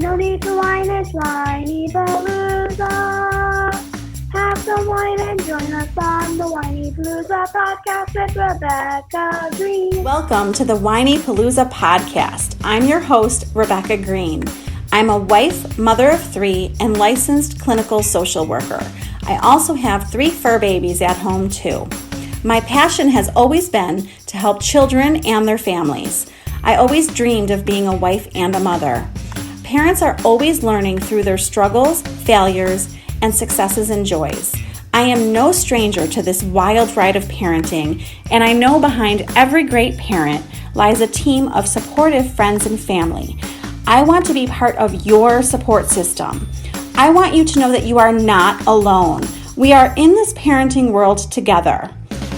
No need to whine, it's Whinypaluza. Have some wine and join us on the Whinypaluza podcast with Rebecca Greene. Welcome to the Whinypaluza podcast. I'm your host, Rebecca Greene. I'm a wife, mother of three, and licensed clinical social worker. I also have 3 fur babies at home too. My passion has always been to help children and their families. I always dreamed of being a wife and a mother. Parents are always learning through their struggles, failures, and successes and joys. I am no stranger to this wild ride of parenting, and I know behind every great parent lies a team of supportive friends and family. I want to be part of your support system. I want you to know that you are not alone. We are in this parenting world together.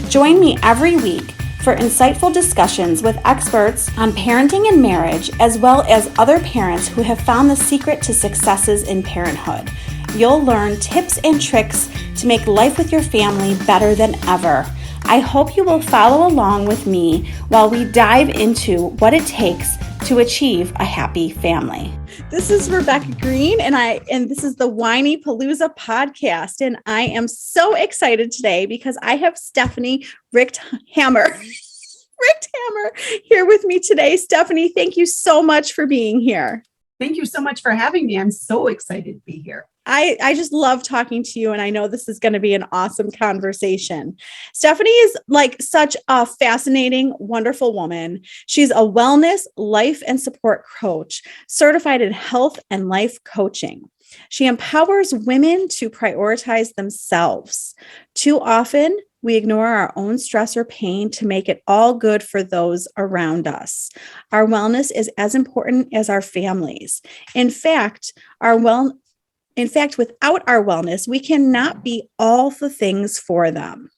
Join me every week for insightful discussions with experts on parenting and marriage, as well as other parents who have found the secret to successes in parenthood. You'll learn tips and tricks to make life with your family better than ever. I hope you will follow along with me while we dive into what it takes to achieve a happy family. This is Rebecca Greene, and this is the Whinypaluza podcast, and I am so excited today because I have Stephanie Richthammer here with me today. Stephanie, thank you so much for being here. Thank you so much for having me. I'm so excited to be here. I just love talking to you, and I know this is going to be an awesome conversation. Stephanie is like such a fascinating, wonderful woman. She's a wellness, life, and support coach, certified in health and life coaching. She empowers women to prioritize themselves. Too often, we ignore our own stress or pain to make it all good for those around us. Our wellness is as important as our families. In fact, without our wellness, we cannot be all the things for them.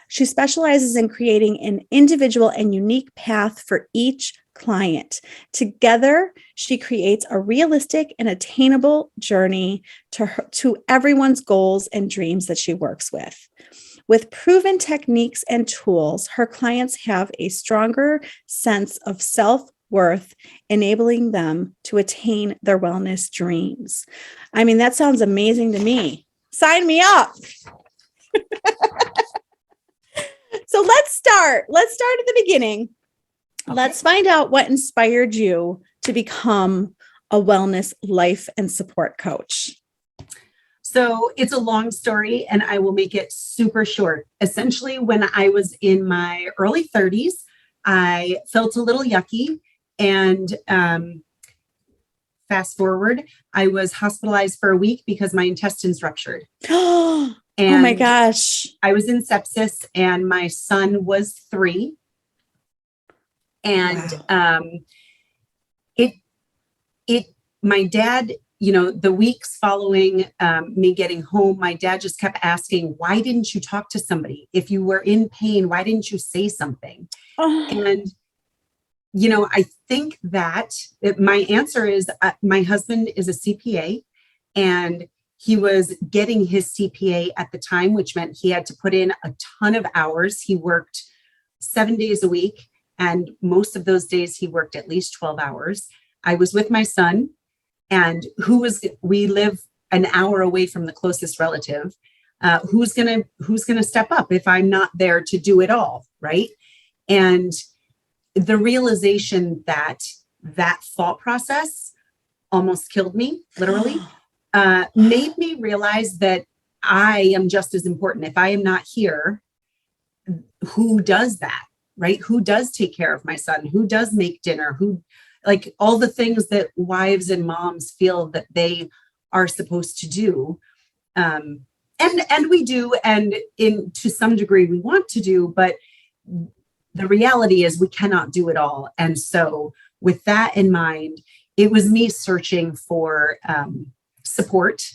She specializes in creating an individual and unique path for each client. Together, she creates a realistic and attainable journey to everyone's goals and dreams that she works with. With proven techniques and tools, her clients have a stronger sense of self-worth, enabling them to attain their wellness dreams. I mean, that sounds amazing to me. Sign me up. So let's start. Let's start at the beginning. Okay. Let's find out what inspired you to become a wellness, life, and support coach. So it's a long story, and I will make it super short. Essentially, when I was in my early 30s, I felt a little yucky. And fast forward, I was hospitalized for a week because my intestines ruptured. Oh my gosh. I was in sepsis, and my son was 3. And wow. My dad, the weeks following me getting home, my dad just kept asking, why didn't you talk to somebody? If you were in pain, why didn't you say something? Oh. And I think that my answer is my husband is a CPA, and he was getting his CPA at the time, which meant he had to put in a ton of hours. He worked 7 days a week, and most of those days he worked at least 12 hours. I was with my son, and we live an hour away from the closest relative. Who's gonna step up if I'm not there to do it all, right? And the realization that thought process almost killed me, literally, made me realize that I am just as important. If I am not here, who does that, right? Who does take care of my son? Who does make dinner? Like all the things that wives and moms feel that they are supposed to do. And we do, and to some degree we want to do, but the reality is we cannot do it all. And so with that in mind, it was me searching for support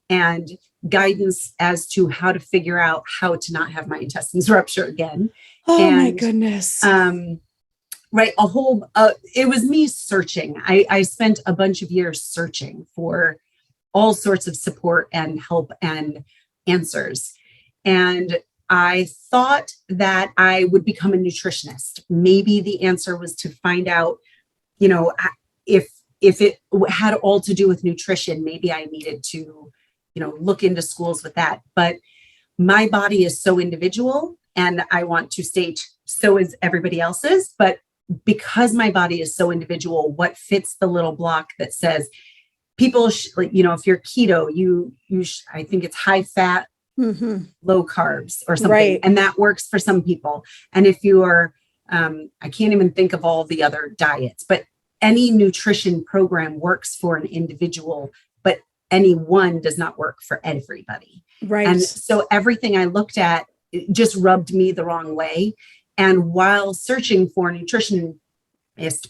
and guidance as to how to figure out how to not have my intestines rupture again. Oh my goodness. Right. It was me searching. I spent a bunch of years searching for all sorts of support and help and answers. And I thought that I would become a nutritionist. Maybe the answer was to find out, if if it had all to do with nutrition, maybe I needed to, look into schools with that. But my body is so individual, and I want to state so is everybody else's. But because my body is so individual, what fits the little block that says people, if you're keto, I think it's high fat, low carbs or something. Right. And that works for some people. And if you are, I can't even think of all the other diets, but any nutrition program works for an individual, but any one does not work for everybody. Right. And so everything I looked at just rubbed me the wrong way. And while searching for nutritionist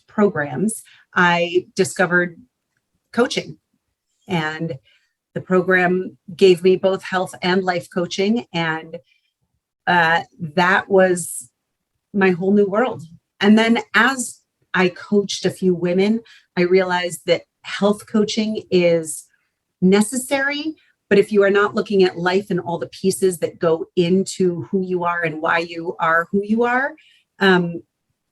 programs, I discovered coaching. And the program gave me both health and life coaching. And that was my whole new world. And then as I coached a few women, I realized that health coaching is necessary. But if you are not looking at life and all the pieces that go into who you are and why you are who you are, and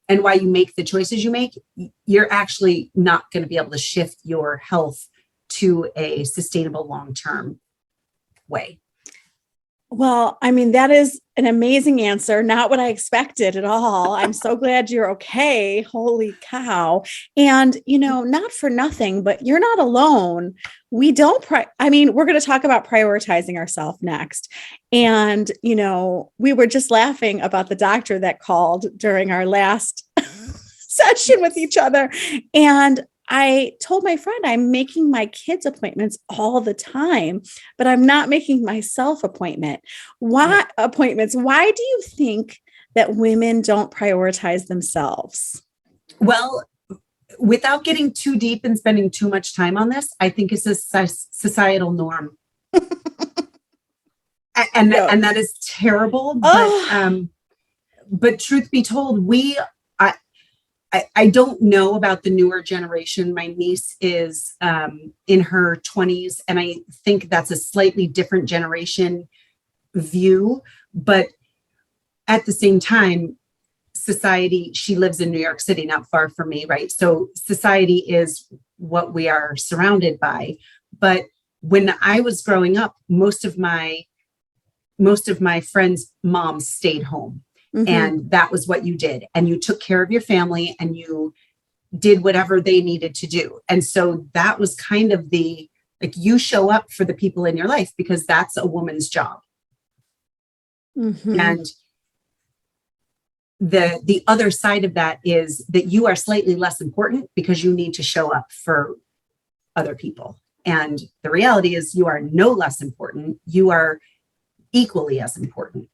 why you make the choices you make, you're actually not going to be able to shift your health to a sustainable long-term way. Well, I mean, that is an amazing answer. Not what I expected at all. I'm so glad you're okay. Holy cow. And, not for nothing, but you're not alone. We don't, we're going to talk about prioritizing ourselves next. And, we were just laughing about the doctor that called during our last session with each other. And I told my friend, I'm making my kids appointments all the time, but I'm not making myself appointments. Why do you think that women don't prioritize themselves? Well, without getting too deep and spending too much time on this, I think it's a societal norm. and that is terrible. But truth be told, I don't know about the newer generation. My niece is in her 20s, and I think that's a slightly different generation view. But at the same time, society, she lives in New York City, not far from me, right? So society is what we are surrounded by. But when I was growing up, most of my friends' moms stayed home. Mm-hmm. And that was what you did. And you took care of your family and you did whatever they needed to do. And so that was kind of you show up for the people in your life because that's a woman's job. Mm-hmm. And the other side of that is that you are slightly less important because you need to show up for other people. And the reality is you are no less important. You are equally as important.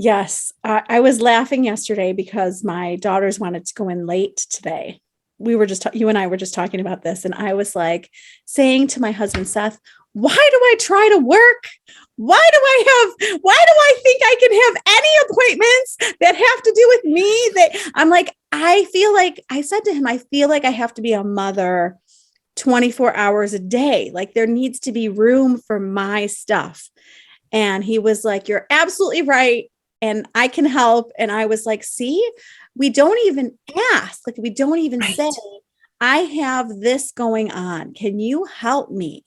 Yes. I was laughing yesterday because my daughters wanted to go in late today. You and I were just talking about this. And I was saying to my husband, Seth, why do I try to work? Why do I think I can have any appointments that have to do with me? I said to him, I feel like I have to be a mother 24 hours a day. There needs to be room for my stuff. And he was like, you're absolutely right. And I can help. And I was like, see, we don't even ask. We don't even say, I have this going on. Can you help me?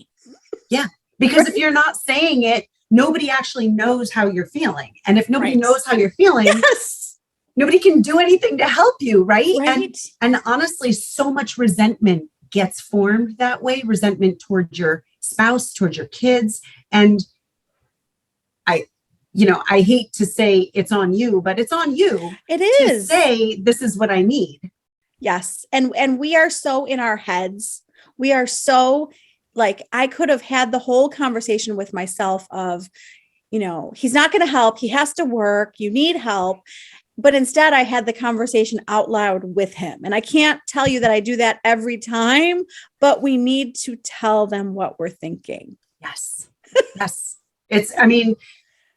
Yeah. Because if you're not saying it, nobody actually knows how you're feeling. And if nobody knows how you're feeling, nobody can do anything to help you. Right. And honestly, so much resentment gets formed that way. Resentment towards your spouse, towards your kids. And I hate to say it's on you, but it's on you. It is. To say this is what I need. Yes. And we are so in our heads. We are so I could have had the whole conversation with myself of, he's not going to help. He has to work. You need help. But instead I had the conversation out loud with him. And I can't tell you that I do that every time, but we need to tell them what we're thinking. Yes. Yes.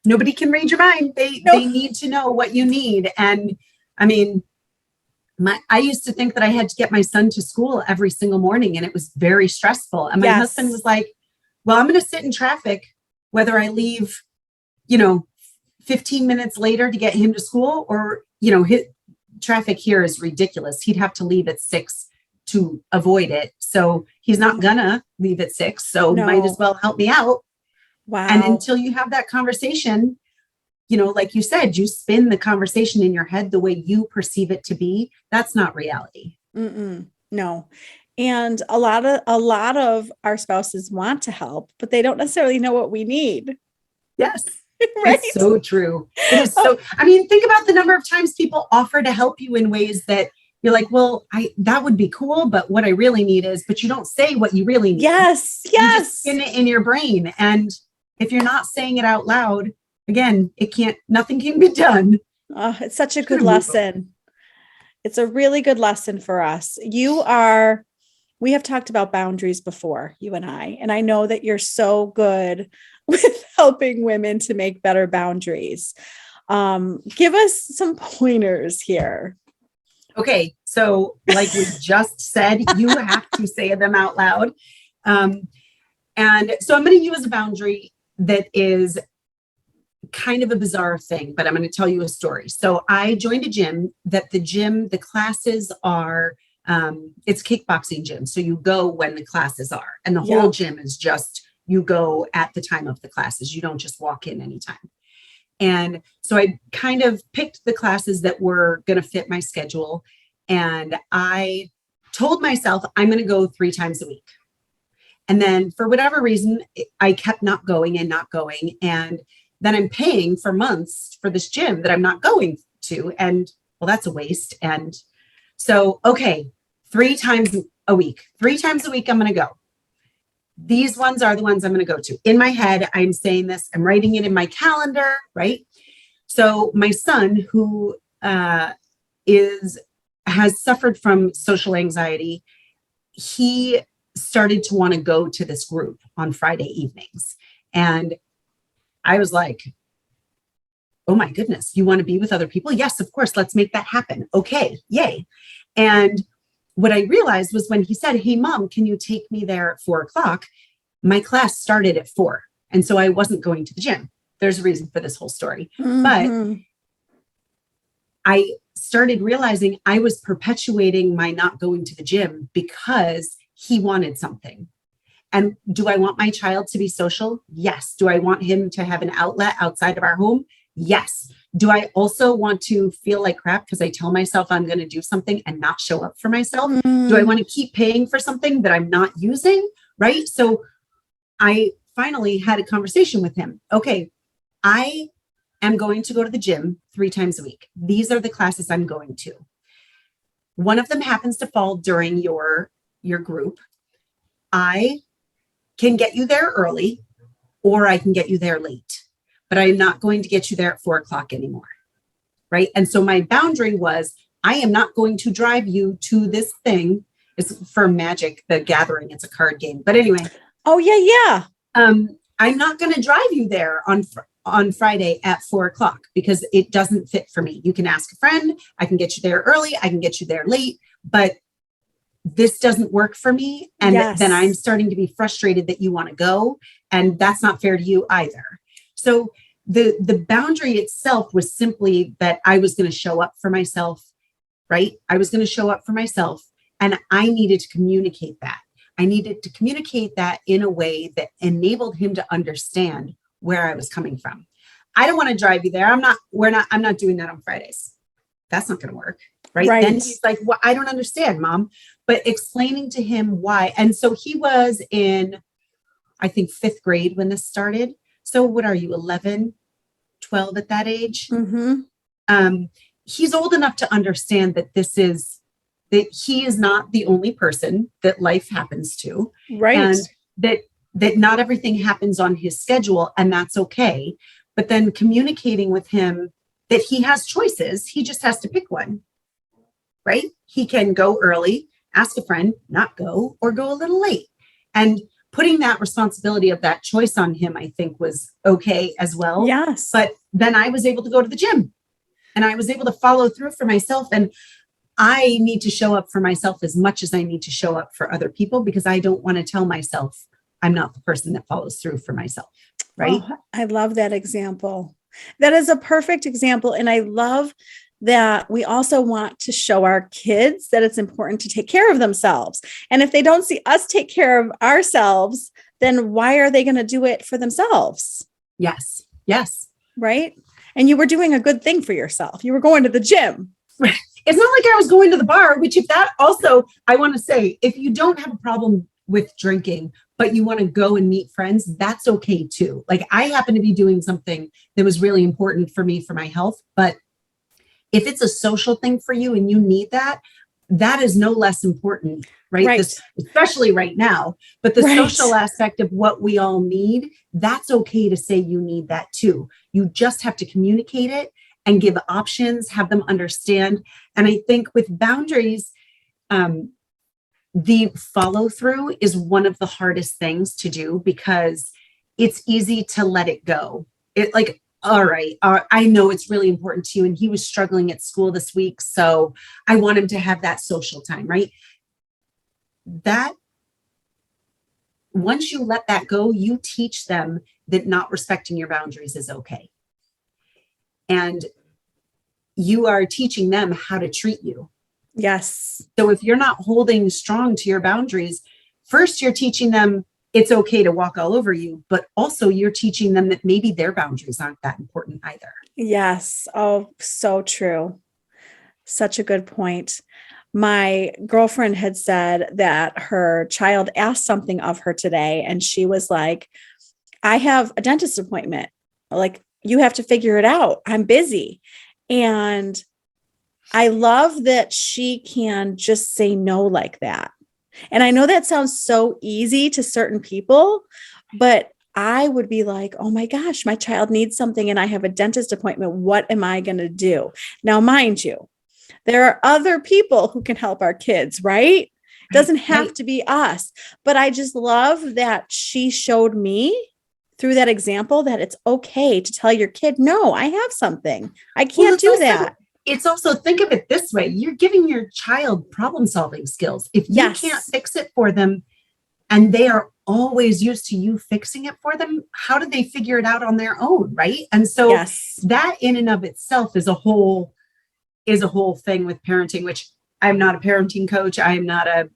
Nobody can read your mind. They need to know what you need. And I used to think that I had to get my son to school every single morning, and it was very stressful. And my husband was like, well, I'm going to sit in traffic, whether I leave, 15 minutes later to get him to school or, his traffic here is ridiculous. He'd have to leave at 6 to avoid it. So he's not gonna leave at 6. So might as well help me out. Wow. And until you have that conversation, like you said, you spin the conversation in your head the way you perceive it to be. That's not reality. No. And a lot of our spouses want to help, but they don't necessarily know what we need. Yes. Right? It's so true. It is so, think about the number of times people offer to help you in ways that you're like, well, that would be cool, but what I really need is, but you don't say what you really need. Yes. You just spin it in your brain. And if you're not saying it out loud, again, nothing can be done. Oh, it's such a good lesson. It's a really good lesson for us. We have talked about boundaries before, you and I know that you're so good with helping women to make better boundaries. Give us some pointers here. Okay. So like we just said, you have to say them out loud. And so I'm going to use a boundary that is kind of a bizarre thing, but I'm going to tell you a story. So I joined a gym the classes are, it's kickboxing gym. So you go when the classes are, and the whole gym is just, you go at the time of the classes. You don't just walk in anytime. And so I kind of picked the classes that were going to fit my schedule. And I told myself I'm going to go 3 times a week. And then for whatever reason, I kept not going. And then I'm paying for months for this gym that I'm not going to. And well, that's a waste. And so, okay, 3 times a week, I'm going to go. These ones are the ones I'm going to go to. In my head, I'm saying this, I'm writing it in my calendar, right? So my son, who has suffered from social anxiety, he started to want to go to this group on Friday evenings. And I was like, oh my goodness, you want to be with other people? Yes, of course. Let's make that happen. Okay. Yay. And what I realized was when he said, hey, Mom, can you take me there at 4:00? My class started at 4. And so I wasn't going to the gym. There's a reason for this whole story. But I started realizing I was perpetuating my not going to the gym because he wanted something. And do I want my child to be social? Yes. Do I want him to have an outlet outside of our home? Yes. Do I also want to feel like crap because I tell myself I'm going to do something and not show up for myself? Do I want to keep paying for something that I'm not using? Right. So I finally had a conversation with him. Okay, I am going to go to the gym 3 times a week. These are the classes I'm going to. One of them happens to fall during your group. I can get you there early or I can get you there late, but I'm not going to get you there at 4:00 anymore. Right. And so my boundary was, I am not going to drive you to this thing. It's for Magic, the Gathering. It's a card game. But anyway. Oh, yeah. I'm not going to drive you there on Friday at 4:00 because it doesn't fit for me. You can ask a friend. I can get you there early. I can get you there late, but this doesn't work for me. And then I'm starting to be frustrated that you want to go. And that's not fair to you either. So the boundary itself was simply that I was going to show up for myself, right? I was going to show up for myself and I needed to communicate that. I needed to communicate that in a way that enabled him to understand where I was coming from. I don't want to drive you there. I'm not doing that on Fridays. That's not going to work. Right. Then he's like, well, I don't understand, Mom, but explaining to him why. And so he was in, I think, 5th grade when this started. So what are you, 11, 12 at that age? He's old enough to understand that that he is not the only person that life happens to. Right. And that not everything happens on his schedule, and that's okay. But then communicating with him that he has choices. He just has to pick one. Right? He can go early, ask a friend, not go, or go a little late. And putting that responsibility of that choice on him, I think, was okay as well. Yes. But then I was able to go to the gym and I was able to follow through for myself. And I need to show up for myself as much as I need to show up for other people, because I don't want to tell myself I'm not the person that follows through for myself. Right? Oh, I love that example. That is a perfect example. And I love that we also want to show our kids that it's important to take care of themselves. And if they don't see us take care of ourselves, then why are they going to do it for themselves? Yes. Yes. Right. And you were doing a good thing for yourself. You were going to the gym. It's not like I was going to the bar, which if that also, I want to say, if you don't have a problem with drinking, but you want to go and meet friends, that's okay too. Like I happen to be doing something that was really important for me for my health. But if it's a social thing for you and you need that, that is no less important, right? Right. Especially right now. But the Right. social aspect of what we all need, that's okay to say you need that too. You just have to communicate it and give options, have them understand. And I think with boundaries, the follow through is one of the hardest things to do because it's easy to let it go. It like, all right, I know it's really important to you. And he was struggling at school this week. So I want him to have that social time, right? That once you let that go, you teach them that not respecting your boundaries is okay. And you are teaching them how to treat you. Yes. So if you're not holding strong to your boundaries, first you're teaching them it's okay to walk all over you, but also you're teaching them that maybe their boundaries aren't that important either. Yes. Oh, so true. Such a good point. My girlfriend had said that her child asked something of her today, and she was like, I have a dentist appointment. Like, you have to figure it out. I'm busy. And I love that she can just say no like that. And I know that sounds so easy to certain people, but I would be like, oh my gosh, my child needs something and I have a dentist appointment. What am I going to do? Now, mind you, there are other people who can help our kids, right? It doesn't have to be us. But I just love that she showed me through that example that it's okay to tell your kid, no, I have something. I can't do that. It's also, think of it this way. You're giving your child problem solving skills. If you can't fix it for them and they are always used to you fixing it for them, how do they figure it out on their own? Right. And so that in and of itself is a whole thing with parenting, which I'm not a parenting coach. I am not a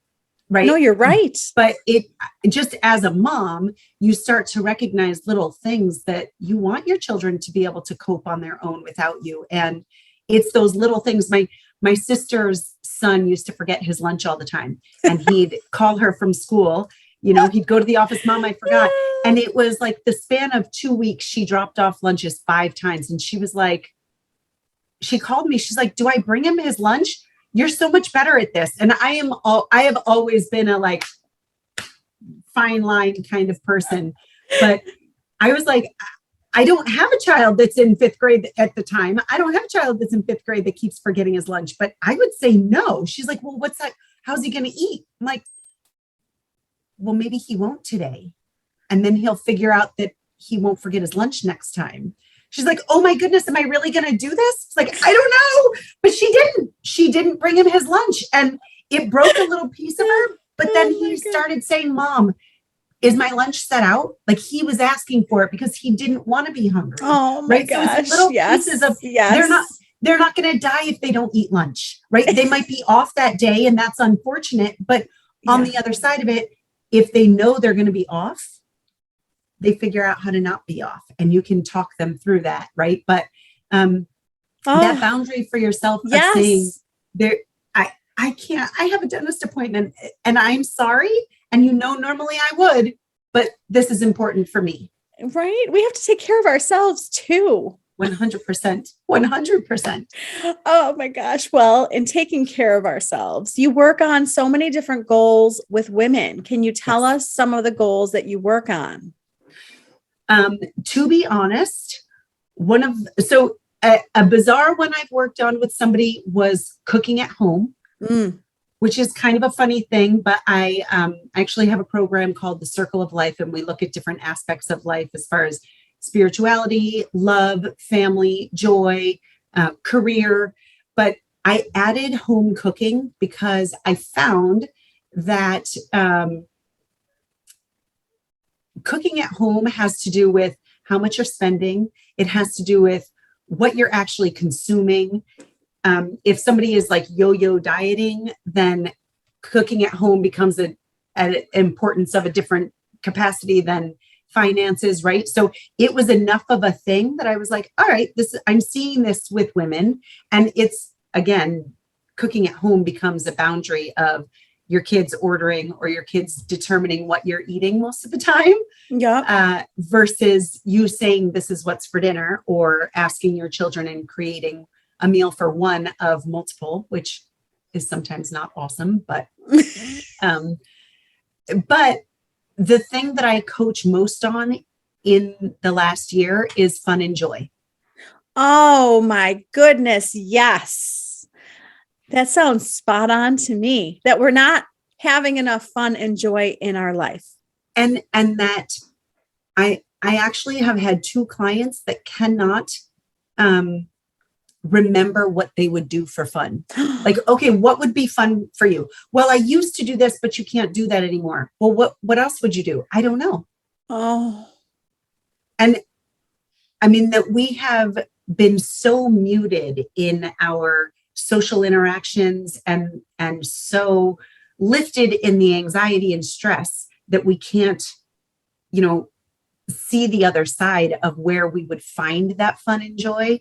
right. No, you're right. But it just as a mom, you start to recognize little things that you want your children to be able to cope on their own without you. And it's those little things. My sister's son used to forget his lunch all the time, and he'd call her from school. You know, he'd go to the office, Mom, I forgot. And it was like the span of 2 weeks, she dropped off lunches 5 times. And she was like, she called me. She's like, do I bring him his lunch? You're so much better at this. And I have always been a like fine line kind of person, but I was like, I don't have a child that's in 5th grade at the time. I don't have a child that's in 5th grade that keeps forgetting his lunch, but I would say no. She's like, well, what's that? How's he going to eat? I'm like, well, maybe he won't today. And then he'll figure out that he won't forget his lunch next time. She's like, oh my goodness, am I really going to do this? It's like, I don't know, but she didn't bring him his lunch, and it broke a little piece of her. But then he started saying, Mom, is my lunch set out? Like, he was asking for it because he didn't want to be hungry. Oh my gosh. So little pieces of, they're not going to die if they don't eat lunch, right? They might be off that day, and that's unfortunate. But on the other side of it, if they know they're going to be off, they figure out how to not be off, and you can talk them through that. Right. But that boundary for yourself of saying I can't, I have a dentist appointment and I'm sorry. And normally I would, but this is important for me. Right. We have to take care of ourselves too. 100%. 100%. Oh my gosh. Well, in taking care of ourselves, you work on so many different goals with women. Can you tell us some of the goals that you work on? To be honest, a bizarre one I've worked on with somebody was cooking at home, which is kind of a funny thing, but I actually have a program called The Circle of Life, and we look at different aspects of life as far as spirituality, love, family, joy, career. But I added home cooking because I found that cooking at home has to do with how much you're spending. It has to do with what you're actually consuming. If somebody is like yo-yo dieting, then cooking at home becomes an importance of a different capacity than finances, right? So it was enough of a thing that I was like, all right, I'm seeing this with women. And it's, again, cooking at home becomes a boundary of your kids ordering or your kids determining what you're eating most of the time. Yeah. Versus you saying this is what's for dinner, or asking your children and creating a meal for one of multiple, which is sometimes not awesome, but the thing that I coach most on in the last year is fun and joy. Oh my goodness. Yes. That sounds spot on to me, that we're not having enough fun and joy in our life. And that I actually have had 2 clients that cannot remember what they would do for fun. Like, okay, what would be fun for you? Well, I used to do this, but you can't do that anymore. Well, what else would you do? I don't know. Oh. And I mean, that we have been so muted in our social interactions and so lifted in the anxiety and stress that we can't, see the other side of where we would find that fun and joy.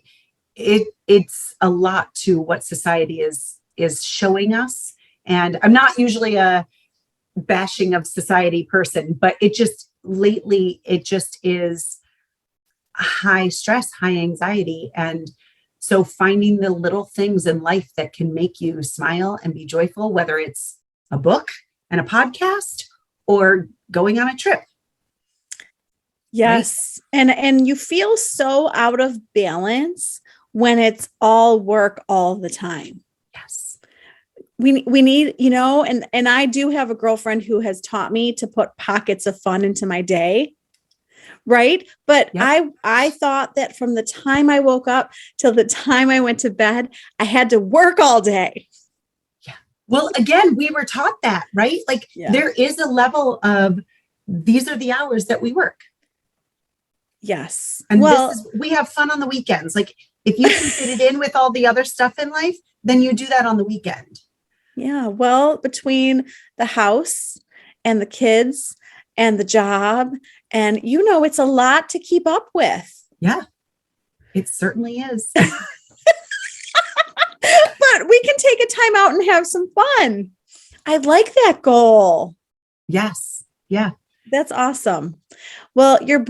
It's a lot to what society is showing us. And I'm not usually a bashing of society person, but lately it just is high stress, high anxiety. And so finding the little things in life that can make you smile and be joyful, whether it's a book and a podcast or going on a trip. Yes. Right? And you feel so out of balance when it's all work all the time. Yes. We need, and I do have a girlfriend who has taught me to put pockets of fun into my day. Right. But yep. I thought that from the time I woke up till the time I went to bed, I had to work all day. Yeah. Well, again, we were taught that, right? Like there is a level of these are the hours that we work. Yes. And we have fun on the weekends. Like if you can fit it in with all the other stuff in life, then you do that on the weekend. Yeah. Well, between the house and the kids and the job, and it's a lot to keep up with. Yeah, it certainly is. But we can take a time out and have some fun. I like that goal. Yes. Yeah. That's awesome. Well, you're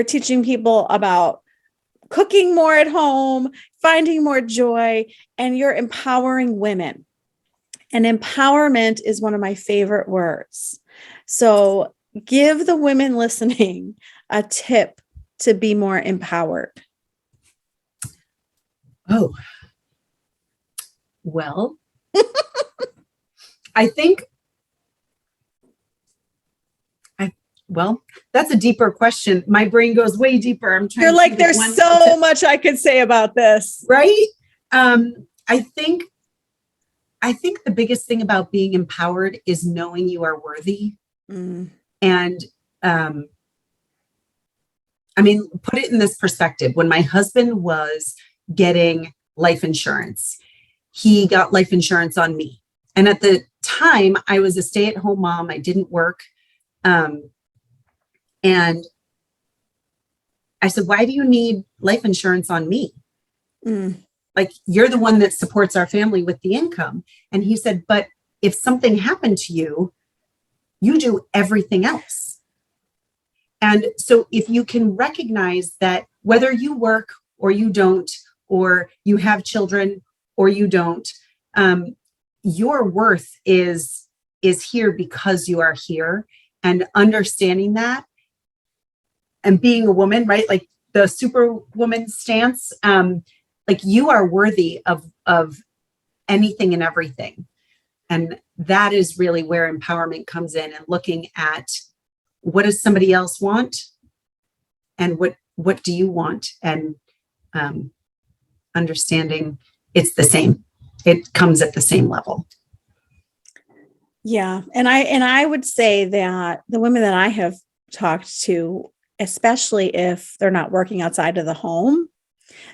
teaching people about cooking more at home, finding more joy, and you're empowering women. And empowerment is one of my favorite words. So give the women listening a tip to be more empowered. Oh, well, I think, that's a deeper question. My brain goes way deeper. I'm trying. You're like, there's so much I could say about this. Right. I think the biggest thing about being empowered is knowing you are worthy. Mm. And, put it in this perspective. When my husband was getting life insurance, he got life insurance on me. And at the time I was a stay-at-home mom. I didn't work. And I said, why do you need life insurance on me? Mm. Like, you're the one that supports our family with the income. And he said, but if something happened to you, you do everything else. And so if you can recognize that whether you work or you don't, or you have children or you don't, your worth is here because you are here, and understanding that and being a woman, right? Like the superwoman stance, like you are worthy of anything and everything. And that is really where empowerment comes in, and looking at what does somebody else want and what do you want, and understanding it's the same. It comes at the same level. Yeah. And I would say that the women that I have talked to, especially if they're not working outside of the home,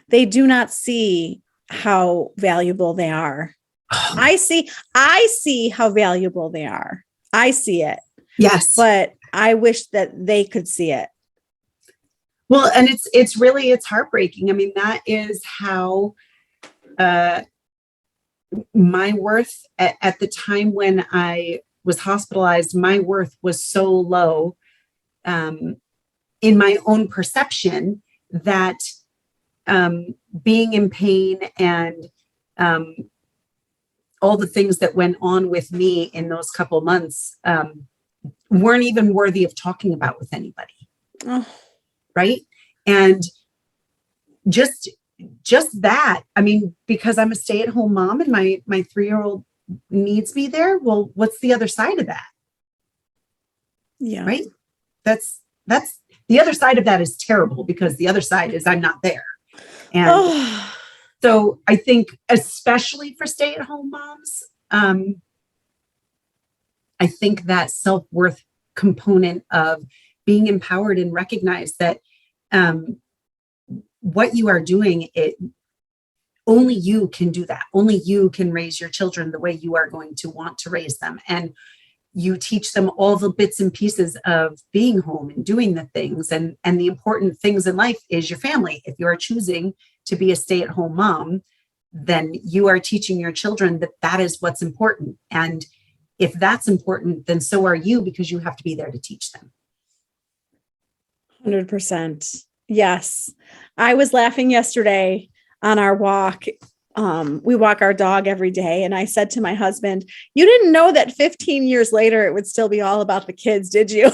they do not see how valuable they are. I see how valuable they are. I see it. Yes. But I wish that they could see it. Well, and it's heartbreaking. I mean, that is how my worth at the time when I was hospitalized, my worth was so low in my own perception that being in pain and all the things that went on with me in those couple months weren't even worthy of talking about with anybody. Oh. Right. And just that, I mean, because I'm a stay-at-home mom and my 3-year-old needs me there. Well, what's the other side of that? Yeah. Right. That's the other side of that is terrible, because the other side is I'm not there. And so I think, especially for stay-at-home moms, I think that self-worth component of being empowered and recognize that what you are doing, only you can do that. Only you can raise your children the way you are going to want to raise them. And you teach them all the bits and pieces of being home and doing the things. And the important things in life is your family. If you are choosing to be a stay-at-home mom, then you are teaching your children that that is what's important. And if that's important, then so are you, because you have to be there to teach them. 100%. Yes. I was laughing yesterday on our walk. We walk our dog every day. And I said to my husband, you didn't know that 15 years later, it would still be all about the kids, did you?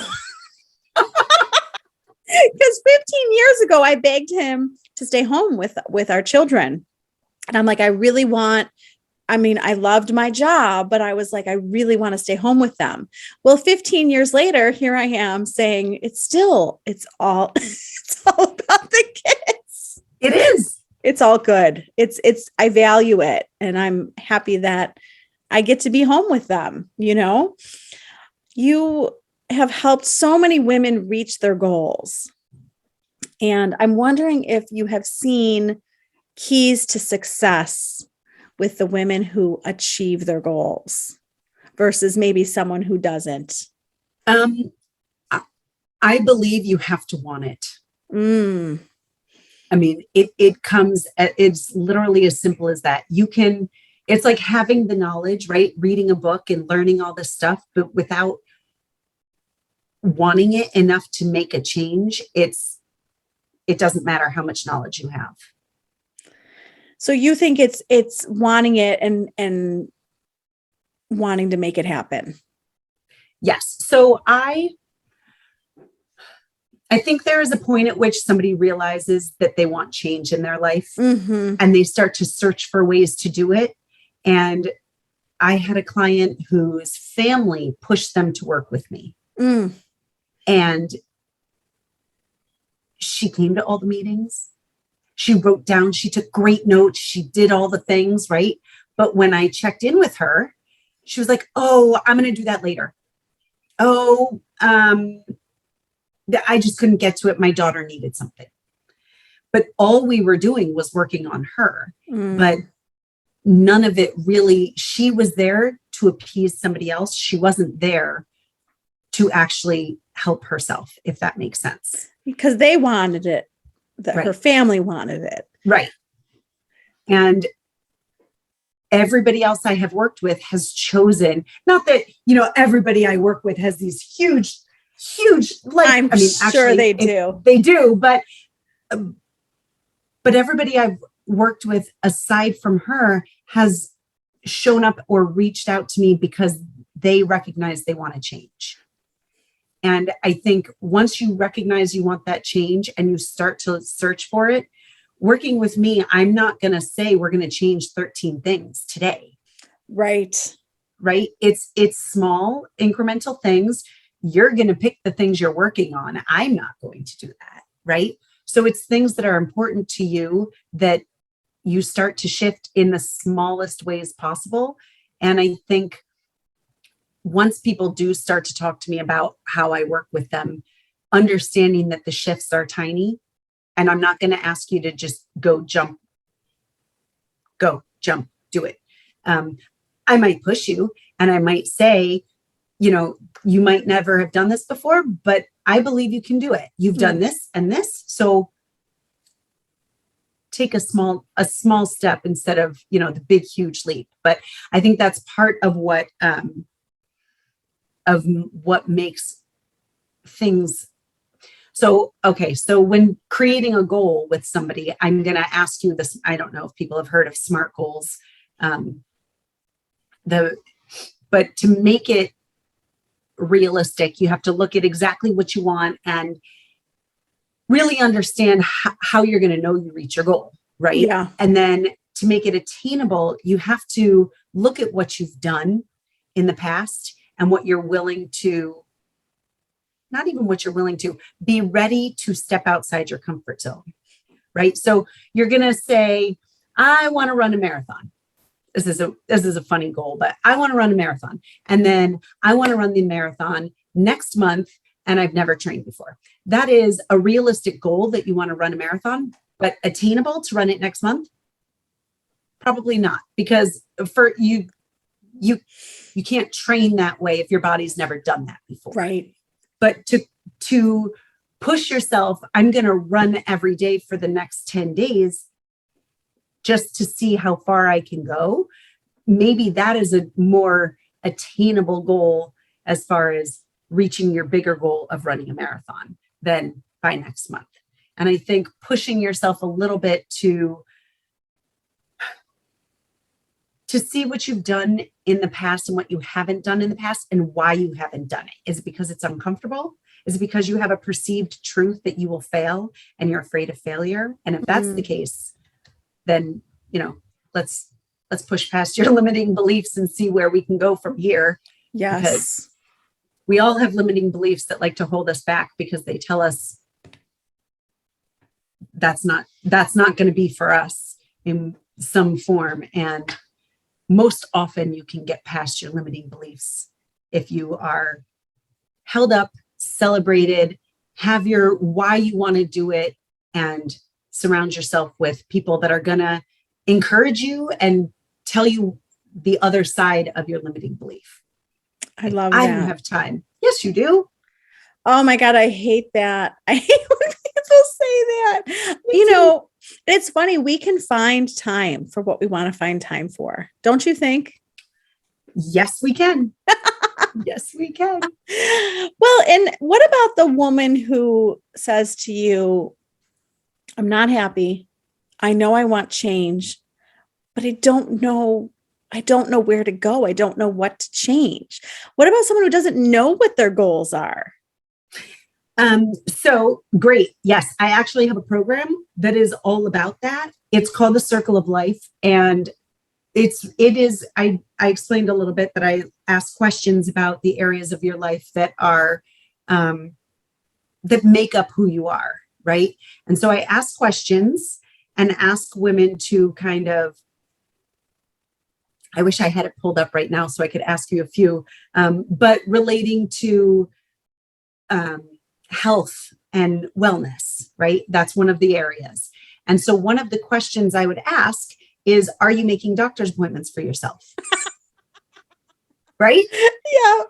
Because 15 years ago, I begged him to stay home with our children. And I'm like, I loved my job, but I was like, I really want to stay home with them. Well, 15 years later, here I am saying it's all about the kids. It is. It's all good. I value it. And I'm happy that I get to be home with them. You have helped so many women reach their goals. And I'm wondering if you have seen keys to success with the women who achieve their goals versus maybe someone who doesn't. I believe you have to want it. I mean, it comes, it's literally as simple as that. It's like having the knowledge, right? Reading a book and learning all this stuff, but without wanting it enough to make a change, it doesn't matter how much knowledge you have. So you think it's wanting it and wanting to make it happen? Yes. So I think there is a point at which somebody realizes that they want change in their life, and they start to search for ways to do it. And I had a client whose family pushed them to work with me. And she came to all the meetings. She wrote down, she took great notes. She did all the things, right? But when I checked in with her, she was like, oh, I'm going to do that later. Oh, I just couldn't get to it. My daughter needed something. But all we were doing was working on her. But none of it really, she was there to appease somebody else. She wasn't there to actually help herself, if that makes sense. Because they wanted it. Right. Her family wanted it. Right. And everybody else I have worked with has chosen, not that, everybody I work with has these huge, I'm sure they do. They do, but everybody I've worked with aside from her has shown up or reached out to me because they recognize they want to change. And I think once you recognize you want that change and you start to search for it, working with me, I'm not going to say we're going to change 13 things today. Right. Right. It's small incremental things. You're going to pick the things you're working on. I'm not going to do that. Right. So it's things that are important to you that you start to shift in the smallest ways possible. And I think once people do start to talk to me about how I work with them, understanding that the shifts are tiny, and I'm not going to ask you to just go jump go, jump, do it. I might push you and I might say, you might never have done this before, but I believe you can do it. You've done this and this. So take a small step instead of, the big, huge leap. But I think that's part of what makes things. So, okay. So when creating a goal with somebody, I'm going to ask you this. I don't know if people have heard of SMART goals. But to make it realistic, you have to look at exactly what you want and really understand how you're going to know you reach your goal, right? Yeah. And then to make it attainable, you have to look at what you've done in the past and what you're willing to, not even what you're willing to, be ready to step outside your comfort zone, right? So you're going to say, I want to run a marathon. This is a funny goal, but I want to run a marathon. And then I want to run the marathon next month. And I've never trained before. That is a realistic goal that you want to run a marathon, but attainable to run it next month? Probably not, because for you can't train that way if your body's never done that before. Right. But to push yourself, I'm going to run every day for the next 10 days just to see how far I can go. Maybe that is a more attainable goal as far as reaching your bigger goal of running a marathon than by next month. And I think pushing yourself a little bit to see what you've done in the past and what you haven't done in the past and why you haven't done it. Is it because it's uncomfortable? Is it because you have a perceived truth that you will fail and you're afraid of failure? And if that's the case, then, let's push past your limiting beliefs and see where we can go from here. Yes. Because we all have limiting beliefs that like to hold us back because they tell us that's not going to be for us in some form. And most often you can get past your limiting beliefs if you are held up, celebrated, have your why you want to do it, and surround yourself with people that are going to encourage you and tell you the other side of your limiting belief. I love that. I don't have time. Yes, you do. Oh my God. I hate that. I hate when people say that. It's funny. We can find time for what we want to find time for. Don't you think? Yes, we can. Yes, we can. Well, and what about the woman who says to you, I'm not happy. I know I want change, but I don't know where to go. I don't know what to change. What about someone who doesn't know what their goals are? So great. Yes, I actually have a program that is all about that. It's called the Circle of Life. And I explained a little bit that I ask questions about the areas of your life that are, that make up who you are. Right. And so I ask questions and ask women to kind of, I wish I had it pulled up right now so I could ask you a few, but relating to health and wellness, right? That's one of the areas. And so one of the questions I would ask is, are you making doctor's appointments for yourself? Right? Yeah.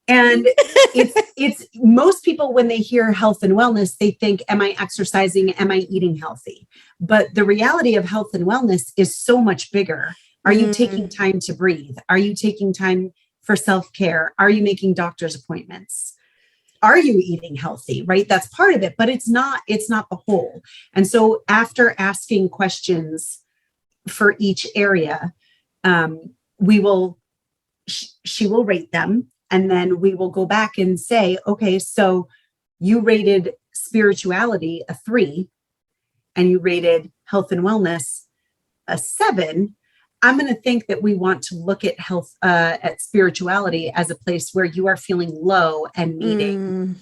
And it's most people, when they hear health and wellness, they think, am I exercising? Am I eating healthy? But the reality of health and wellness is so much bigger. Are you taking time to breathe? Are you taking time for self-care? Are you making doctor's appointments? Are you eating healthy? Right? That's part of it, but it's not the whole. And so after asking questions for each area, she will rate them. And then we will go back and say, okay, so you rated spirituality a 3 and you rated health and wellness a 7. I'm going to think that we want to look at health, at spirituality as a place where you are feeling low and needing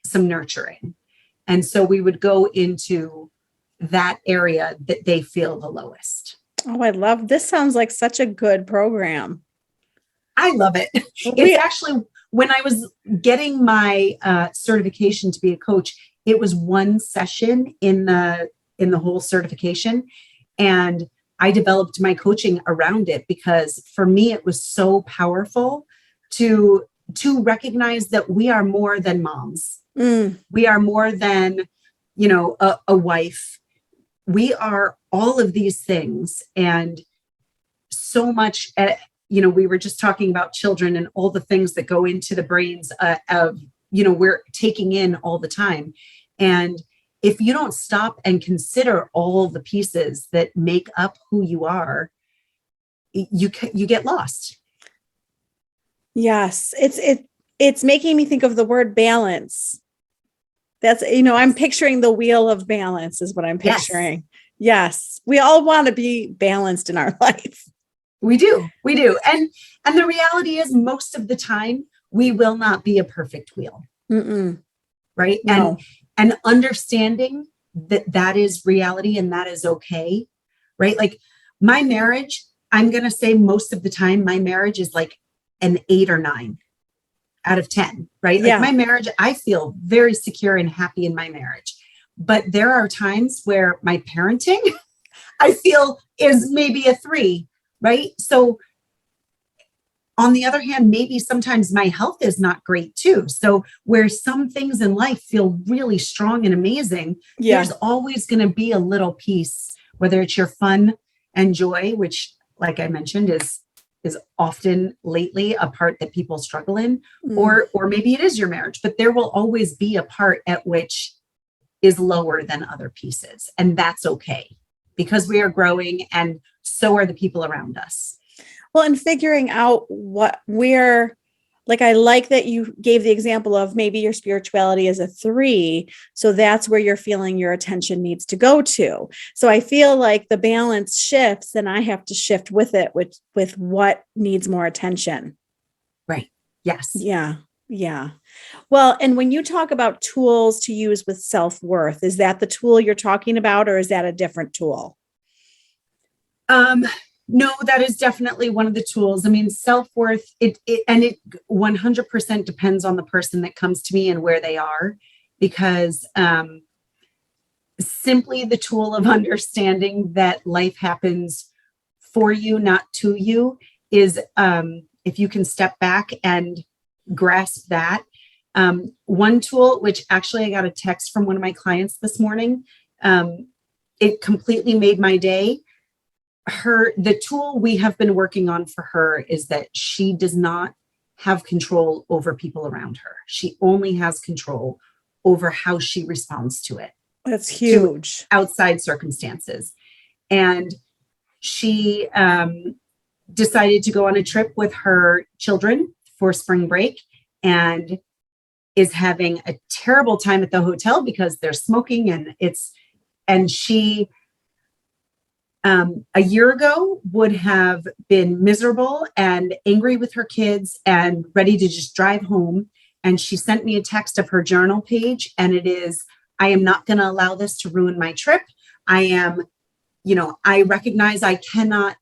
some nurturing. And so we would go into that area that they feel the lowest. Oh, I love this. Sounds like such a good program. I love it. It's actually, when I was getting my certification to be a coach, it was one session in the whole certification. And I developed my coaching around it, because for me, it was so powerful to recognize that we are more than moms. We are more than, a wife. We are all of these things. And so much, we were just talking about children and all the things that go into the brains of, we're taking in all the time. And if you don't stop and consider all the pieces that make up who you are, you get lost. Yes. It's making me think of the word balance. That's, I'm picturing the wheel of balance is what I'm picturing. Yes. We all want to be balanced in our life. We do. And the reality is, most of the time we will not be a perfect wheel. Right. No. And understanding that is reality and that is okay. Right. Like my marriage, I'm going to say most of the time, my marriage is like an 8 or 9 out of 10. Right. Yeah. Like my marriage, I feel very secure and happy in my marriage. But there are times where my parenting, I feel, is maybe a 3. Right. So on the other hand, maybe sometimes my health is not great too. So where some things in life feel really strong and amazing, there's always going to be a little piece, whether it's your fun and joy, which, like I mentioned, is often lately a part that people struggle in, or maybe it is your marriage, but there will always be a part at which is lower than other pieces. And that's okay, because we are growing and so are the people around us. Well, and figuring out I like that you gave the example of maybe your spirituality is a 3. So that's where you're feeling your attention needs to go to. So I feel like the balance shifts and I have to shift with it, with what needs more attention. Right. Yes. Yeah. Yeah. Well, and when you talk about tools to use with self-worth, is that the tool you're talking about, or is that a different tool? No, that is definitely one of the tools. I mean, self-worth, it 100% depends on the person that comes to me and where they are, because simply the tool of understanding that life happens for you, not to you, is if you can step back and grasp that. One tool, which actually I got a text from one of my clients this morning, it completely made my day. The tool we have been working on for her is that she does not have control over people around her. She only has control over how she responds to it. That's huge. To outside circumstances. And she decided to go on a trip with her children for spring break, and is having a terrible time at the hotel because they're smoking, and she a year ago would have been miserable and angry with her kids and ready to just drive home. And she sent me a text of her journal page, and it is, I am not going to allow this to ruin my trip. I recognize I cannot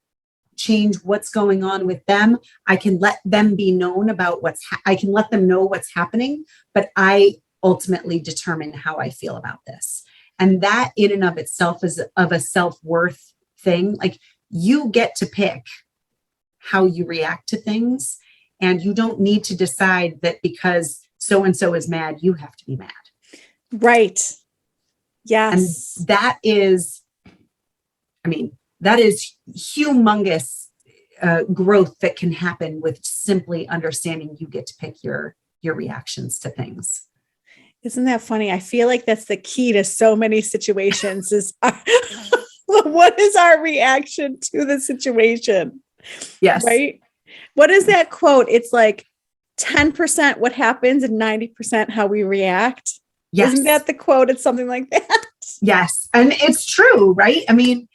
change what's going on with them. I can let them be known about I can let them know what's happening, but I ultimately determine how I feel about this. And that in and of itself is of a self-worth thing. Like, you get to pick how you react to things, and you don't need to decide that because so-and-so is mad, you have to be mad. Right. Yes. And that is humongous growth that can happen with simply understanding you get to pick your reactions to things. Isn't that funny? I feel like that's the key to so many situations is what is our reaction to the situation? Yes. Right. What is that quote? It's like 10% what happens and 90% how we react. Yes. Isn't that the quote? It's something like that. Yes. And it's true, right? I mean,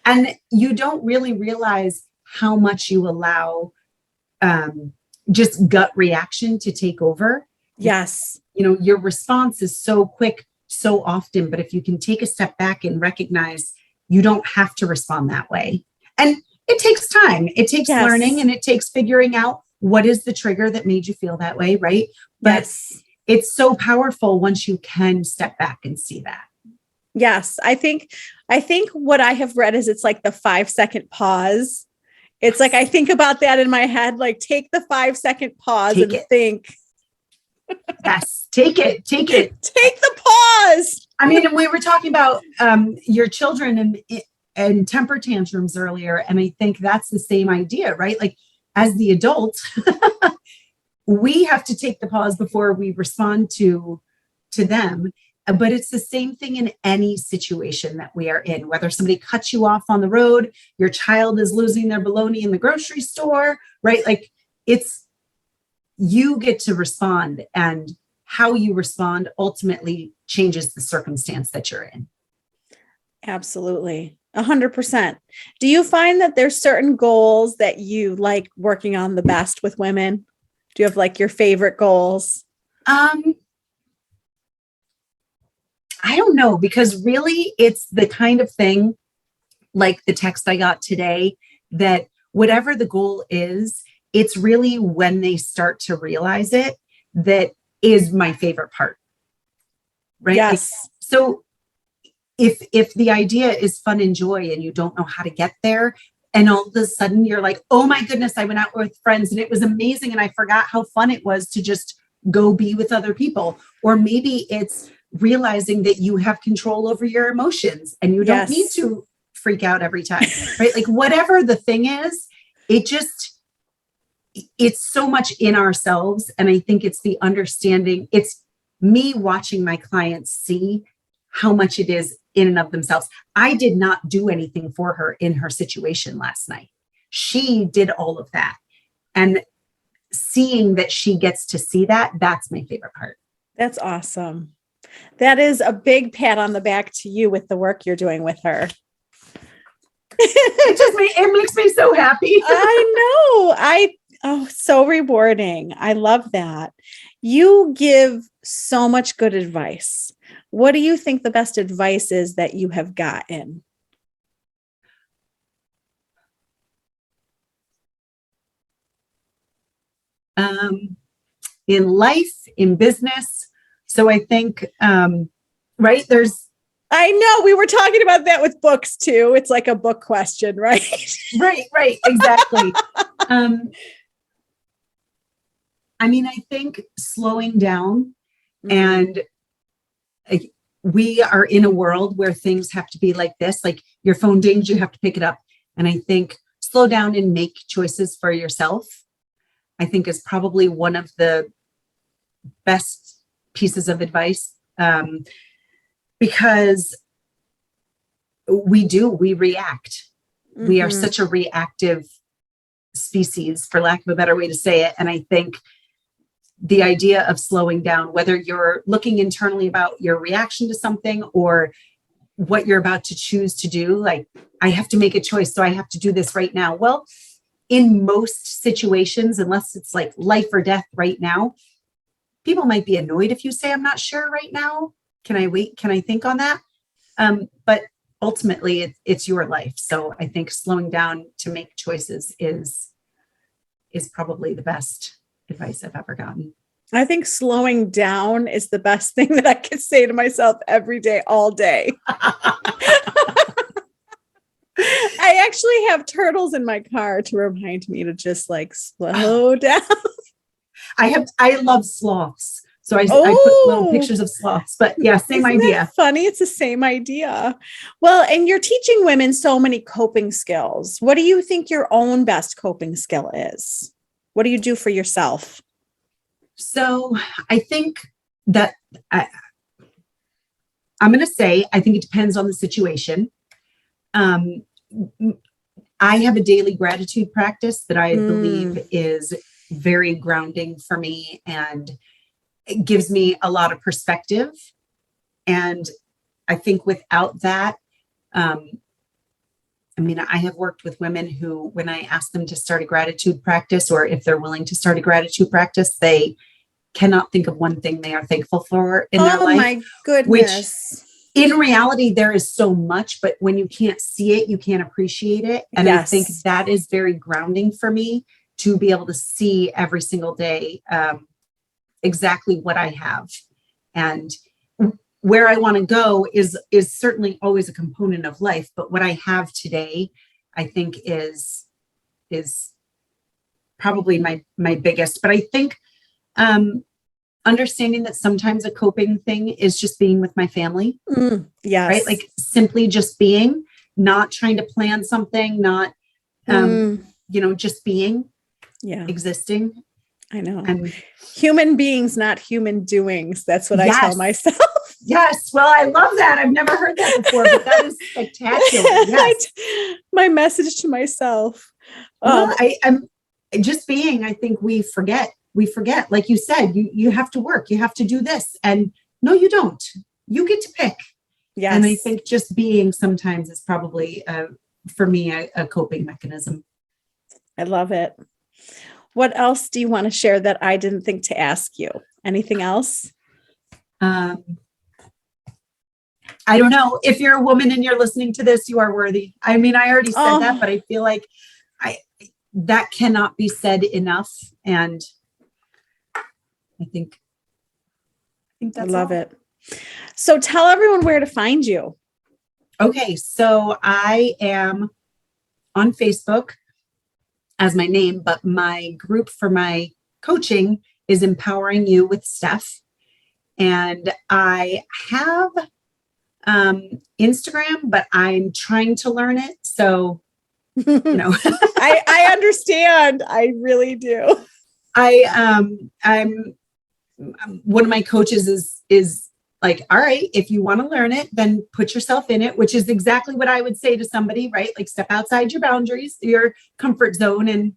and you don't really realize how much you allow just gut reaction to take over. Yes. Your response is so quick, so often, but if you can take a step back and recognize you don't have to respond that way. And it takes time. It takes learning, and it takes figuring out what is the trigger that made you feel that way, right? But it's so powerful once you can step back and see that. Yes. I think what I have read is it's like the 5-second pause. It's like, I think about that in my head, like take the 5-second pause Take and it. think. Yes. Take it. Take the pause. I mean, and we were talking about your children and temper tantrums earlier. And I think that's the same idea, right? Like as the adult, we have to take the pause before we respond to them. But it's the same thing in any situation that we are in, whether somebody cuts you off on the road, your child is losing their bologna in the grocery store, right? Like you get to respond, and how you respond ultimately changes the circumstance that you're in. Absolutely. 100%. Do you find that there's certain goals that you like working on the best with women? Do you have like your favorite goals? I don't know, because really it's the kind of thing like the text I got today, that whatever the goal is, it's really when they start to realize it that is my favorite part. Right. Yes. So if the idea is fun and joy and you don't know how to get there, and all of a sudden you're like, oh my goodness, I went out with friends and it was amazing and I forgot how fun it was to just go be with other people. Or maybe it's realizing that you have control over your emotions and you don't need to freak out every time, right? Like whatever the thing is, it's so much in ourselves. And I think it's the understanding, it's me watching my clients see how much it is in and of themselves. I did not do anything for her in her situation last night. She did all of that. And seeing that she gets to see that, that's my favorite part. That's awesome. That is a big pat on the back to you with the work you're doing with her. It makes me so happy. I know. So rewarding. I love that. You give so much good advice. What do you think the best advice is that you have gotten? In life, in business. So I think, right, I know we were talking about that with books too. It's like a book question, right? Right, exactly. I mean, I think slowing down, and we are in a world where things have to be like this, like your phone dings, you have to pick it up. And I think slow down and make choices for yourself, I think is probably one of the best pieces of advice, because we react. We are such a reactive species, for lack of a better way to say it. And I think the idea of slowing down, whether you're looking internally about your reaction to something or what you're about to choose to do, like, I have to make a choice, so I have to do this right now. Well, in most situations, unless it's like life or death right now, people might be annoyed if you say, I'm not sure right now. Can I wait? Can I think on that? But ultimately, it's your life. So I think slowing down to make choices is probably the best advice I've ever gotten. I think slowing down is the best thing that I could say to myself every day, all day. I actually have turtles in my car to remind me to just like slow down. I love sloths. So I put little pictures of sloths, but yeah, same Isn't idea. That funny. It's the same idea. Well, and you're teaching women so many coping skills. What do you think your own best coping skill is? What do you do for yourself? So I think that I'm going to say, I think it depends on the situation. I have a daily gratitude practice that I believe is very grounding for me, and it gives me a lot of perspective. And I think without that, I mean, I have worked with women who, when I ask them to start a gratitude practice, or if they're willing to start a gratitude practice, they cannot think of one thing they are thankful for in their life. Oh my goodness. Which in reality, there is so much, but when you can't see it, you can't appreciate it. And I think that is very grounding for me, to be able to see every single day exactly what I have. And where I want to go is certainly always a component of life. But what I have today, I think is probably my biggest. But I think understanding that sometimes a coping thing is just being with my family. Yes. Right. Like simply just being, not trying to plan something, not, just being, existing. I know. And human beings, not human doings. That's what I tell myself. Yes. Well, I love that. I've never heard that before, but that is spectacular. Yes. My message to myself. Well, I'm just being, I think we forget, like you said, you have to work, you have to do this. And no, you don't. You get to pick. Yes. And I think just being sometimes is probably, for me, a coping mechanism. I love it. What else do you want to share that I didn't think to ask you? Anything else? I don't know. If you're a woman and you're listening to this, you are worthy. I mean, I already said that, but I feel like that cannot be said enough. And I think that's I love it. So tell everyone where to find you. Okay. So I am on Facebook as my name, but my group for my coaching is Empowering You with Stef. And I have Instagram, but I'm trying to learn it. So, I understand. I really do. I'm one of my coaches is like, all right, if you want to learn it, then put yourself in it, which is exactly what I would say to somebody, right? Like step outside your boundaries, your comfort zone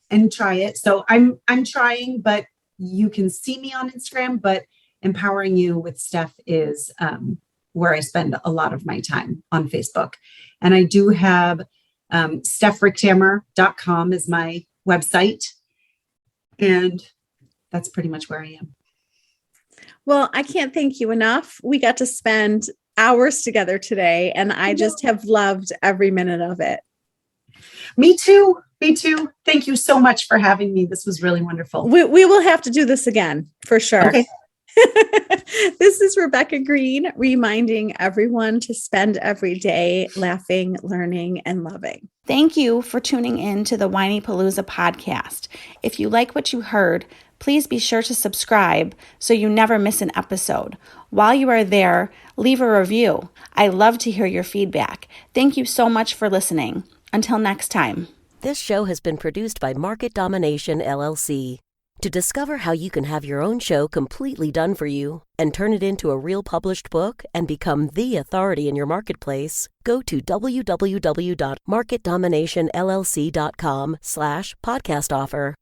and try it. So I'm trying, but you can see me on Instagram, but Empowering You with Stef is where I spend a lot of my time on Facebook. And I do have StefRichthammer.com is my website. And that's pretty much where I am. Well, I can't thank you enough. We got to spend hours together today, and I just have loved every minute of it. Me too. Thank you so much for having me. This was really wonderful. We will have to do this again for sure. Okay. This is Rebecca Greene reminding everyone to spend every day laughing, learning, and loving. Thank you for tuning in to the Whinypaluza podcast. If you like what you heard, please be sure to subscribe so you never miss an episode. While you are there, leave a review. I love to hear your feedback. Thank you so much for listening. Until next time. This show has been produced by Market Domination, LLC. To discover how you can have your own show completely done for you and turn it into a real published book and become the authority in your marketplace, go to www.marketdominationllc.com/podcast offer.